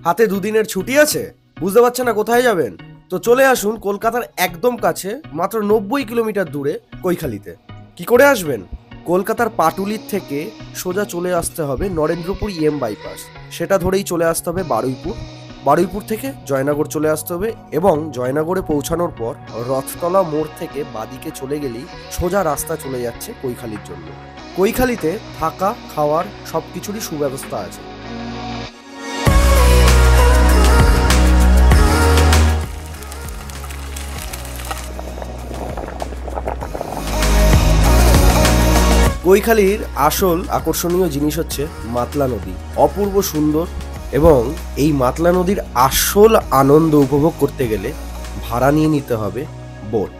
হাতে দুদিনের ছুটি আছে, বুঝতে পারছেন না কোথায় যাবেন? তো চলে আসুন কলকাতার একদম কাছে, মাত্র 90 কিলোমিটার দূরে কৈখালিতে। কি করে আসবেন? কলকাতার পাটুলির থেকে সোজা চলে আসতে হবে নরেন্দ্রপুর বাইপাস, সেটা ধরেই চলে আসতে হবে বারুইপুর। বারুইপুর থেকে জয়নগর চলে আসতে হবে এবং জয়নগরে পৌঁছানোর পর রথতলা মোড় থেকে বাদিকে চলে গেলেই সোজা রাস্তা চলে যাচ্ছে কৈখালির জন্য। কৈখালিতে থাকা খাওয়ার সব কিছুরই সুব্যবস্থা আছে। কৈখালির আসল আকর্ষণীয় জিনিস হচ্ছে মাতলা নদী, অপূর্ব সুন্দর। এবং এই মাতলা নদীর আসল আনন্দ উপভোগ করতে গেলে ভাড়া নিয়ে নিতে হবে বোট।